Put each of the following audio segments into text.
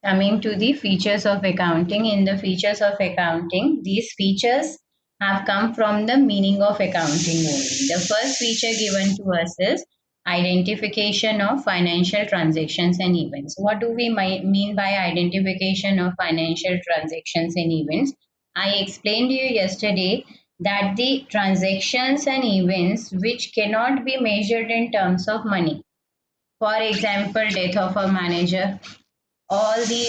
Coming to the features of accounting, in the features of accounting, these features have come from the meaning of accounting only. The first feature given to us is identification of financial transactions and events. What do we mean by identification of financial transactions and events? I explained to you yesterday that the transactions and events which cannot be measured in terms of money, for example, death of a manager, all the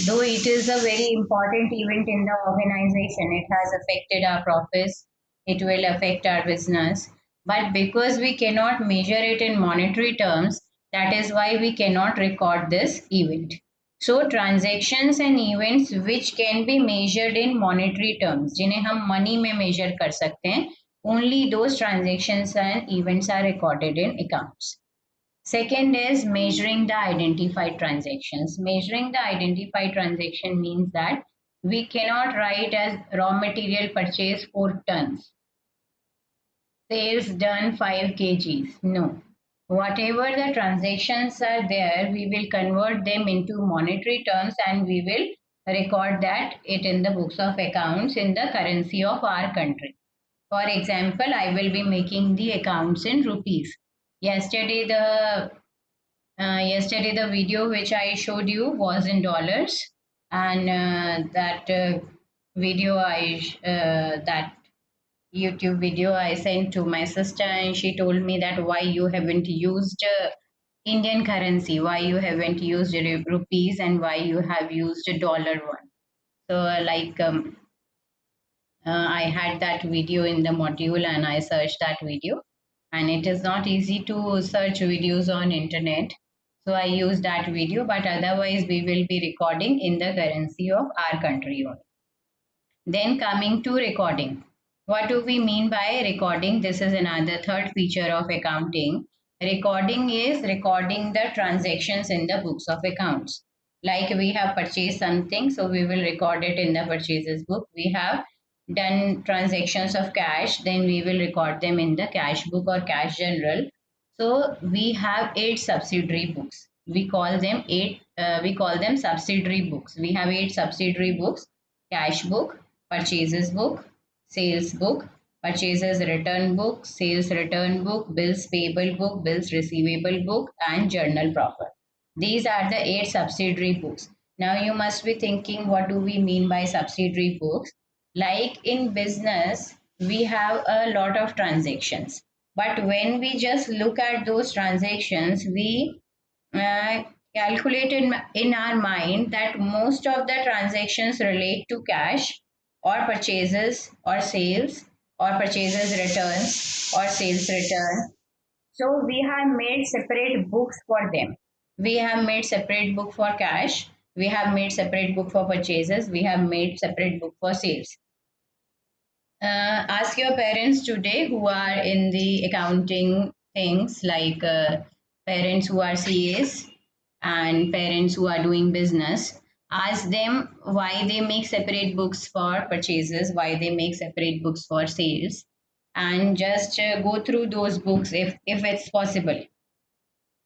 though it is a very important event in the organization, it has affected our profits, it will affect our business, but because we cannot measure it in monetary terms, that is why we cannot record this event. So transactions and events which can be measured in monetary terms, जिन्हें हम money में measure कर सकते हैं, only those transactions and events are recorded in accounts. Second is measuring the identified transactions. Measuring the identified transaction means that we cannot write as raw material purchase 4 tons, sales done 5 kgs. No. Whatever the transactions are there, we will convert them into monetary terms and we will record that it in the books of accounts in the currency of our country. For example, I will be making the accounts in rupees. Yesterday the Yesterday, the video which I showed you was in dollars, and that video that YouTube video I sent to my sister, and she told me that why you haven't used Indian currency, why you haven't used rupees, and why you have used a dollar one. So, I had that video in the module, and I searched that video, and it is not easy to search videos on internet, so I use that video, but otherwise we will be recording in the currency of our country only. Then coming to recording, what do we mean by recording? This is another third feature of accounting. Recording is recording the transactions in the books of accounts. Like we have purchased something, so we will record it in the purchases book. We have done transactions of cash, then we will record them in the cash book or cash journal. So we have 8 subsidiary books. We call them subsidiary books. We have 8 subsidiary books: cash book, purchases book, sales book, purchases return book, sales return book, bills payable book, bills receivable book, and journal profit. These are the 8 subsidiary books. Now you must be thinking, what do we mean by subsidiary books? Like in business, we have a lot of transactions. But when we just look at those transactions, we uh, calculate in our mind that most of the transactions relate to cash or purchases or sales or purchases returns or sales return. So we have made separate books for them. We have made separate book for cash. We have made separate book for purchases. We have made separate book for sales. Ask your parents today who are in the accounting things, like parents who are CAs and parents who are doing business. Ask them why they make separate books for purchases, why they make separate books for sales, and just go through those books if it's possible.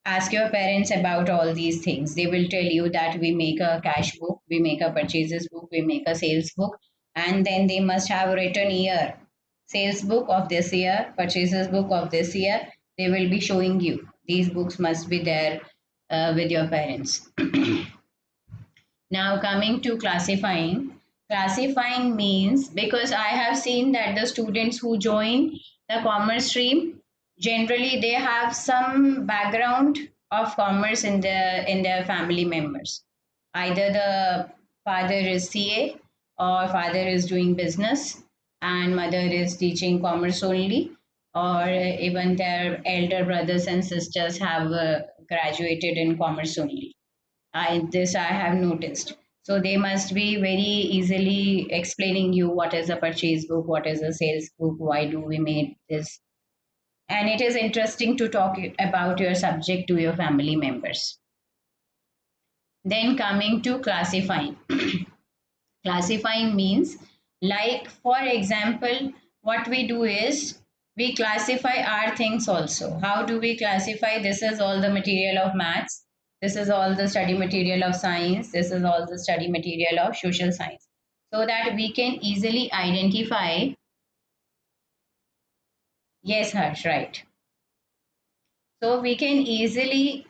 Ask your parents about all these things. They will tell you that we make a cash book, we make a purchases book, we make a sales book, and then they must have written year. Sales book of this year, purchases book of this year. They will be showing you. These books must be there with your parents. Now, coming to classifying. Classifying means, because I have seen that the students who join the commerce stream, generally they have some background of commerce in their family members. Either the father is CA or father is doing business and mother is teaching commerce only, or even their elder brothers and sisters have graduated in commerce only. I have noticed. So they must be very easily explaining you what is a purchase book, what is a sales book, why do we make this. And it is interesting to talk about your subject to your family members. Then coming to classifying. Classifying means, like for example, what we do is we classify our things also. How do we classify? This is all the material of maths. This is all the study material of science. This is all the study material of social science. So that we can easily identify. Yes, Harsh, right. So we can easily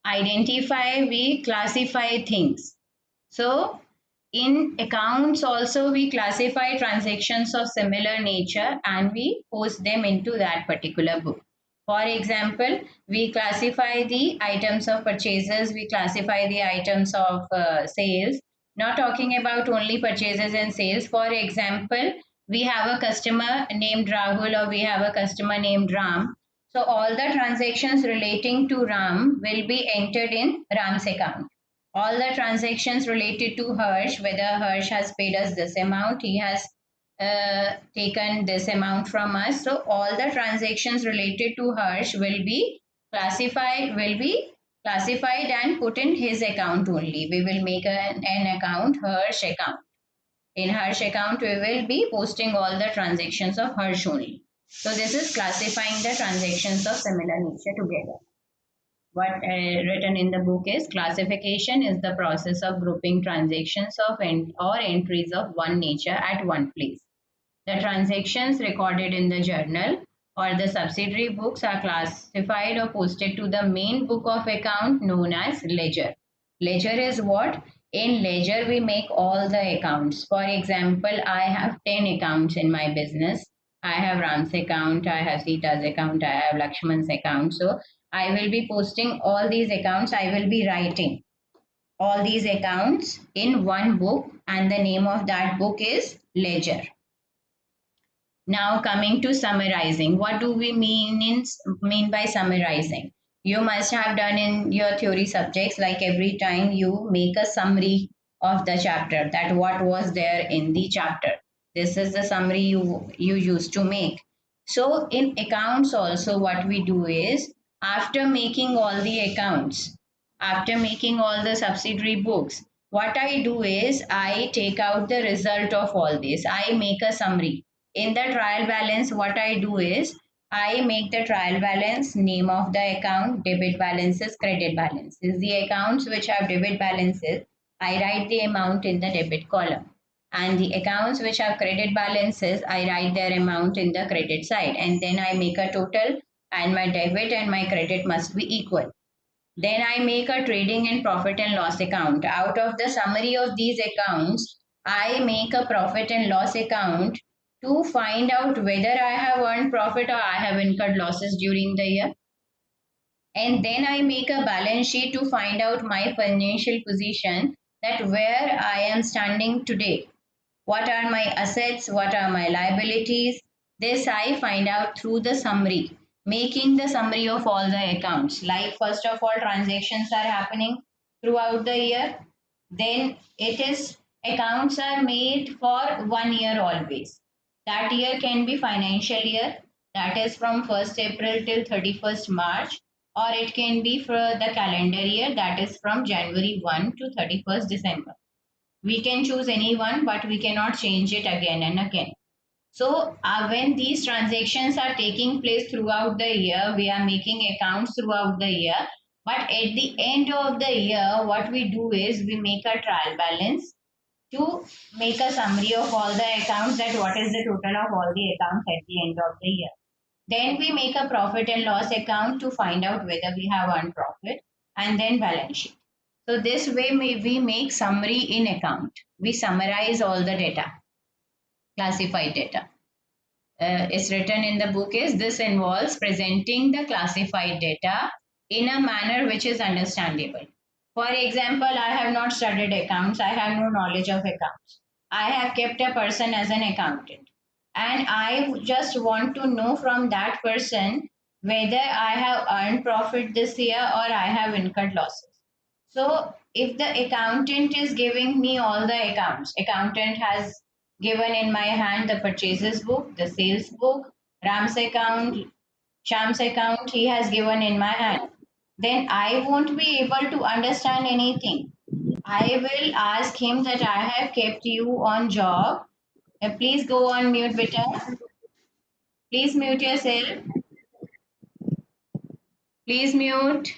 identify, we classify things. So in accounts also we classify transactions of similar nature and we post them into that particular book. For example, we classify the items of purchases, we classify the items of sales. Not talking about only purchases and sales. For example, we have a customer named Rahul or we have a customer named Ram. So all the transactions relating to Ram will be entered in Ram's account. All the transactions related to Harsh, whether Harsh has paid us this amount, he has taken this amount from us. So all the transactions related to Harsh will be classified and put in his account only. We will make an account, Harsh account. In Harsh account, we will be posting all the transactions of Harsh only. So this is classifying the transactions of similar nature together. What written in the book is classification is the process of grouping transactions of or entries of one nature at one place. The transactions recorded in the journal or the subsidiary books are classified or posted to the main book of account known as ledger. Ledger is what? In ledger, we make all the accounts. For example, I have 10 accounts in my business. I have Ram's account, I have Sita's account, I have Lakshman's account. So I will be posting all these accounts. I will be writing all these accounts in one book, and the name of that book is ledger. Now coming to summarizing, what do we mean by summarizing? You must have done in your theory subjects, like every time you make a summary of the chapter, that what was there in the chapter. This is the summary you used to make. So in accounts also what we do is, after making all the accounts, after making all the subsidiary books, what I do is I take out the result of all this. I make a summary. In the trial balance, what I do is I make the trial balance, name of the account, debit balances, credit balances. The accounts which have debit balances, I write the amount in the debit column. And the accounts which have credit balances, I write their amount in the credit side. And then I make a total, and my debit and my credit must be equal. Then I make a trading and profit and loss account. Out of the summary of these accounts, I make a profit and loss account to find out whether I have earned profit or I have incurred losses during the year. And then I make a balance sheet to find out my financial position, that where I am standing today. What are my assets? What are my liabilities? This I find out through the summary, making the summary of all the accounts. Like, first of all, transactions are happening throughout the year. Then it is accounts are made for 1 year always. That year can be financial year, that is from 1st April till 31st March, or it can be for the calendar year, that is from January 1 to 31st December. We can choose any one, but we cannot change it again and again. So when these transactions are taking place throughout the year, we are making accounts throughout the year. But at the end of the year, what we do is we make a trial balance to make a summary of all the accounts, that what is the total of all the accounts at the end of the year. Then we make a profit and loss account to find out whether we have earned profit, and then balance sheet. So this way we make summary in account. We summarize all the data, classified data. Is written in the book is, this involves presenting the classified data in a manner which is understandable. For example, I have not studied accounts, I have no knowledge of accounts. I have kept a person as an accountant, and I just want to know from that person whether I have earned profit this year or I have incurred losses. So if the accountant is giving me all the accounts, accountant has given in my hand the purchases book, the sales book, Ram's account, Sham's account, he has given in my hand, then I won't be able to understand anything. I will ask him that I have kept you on job. Please go on mute, beta. Please mute yourself. Please mute.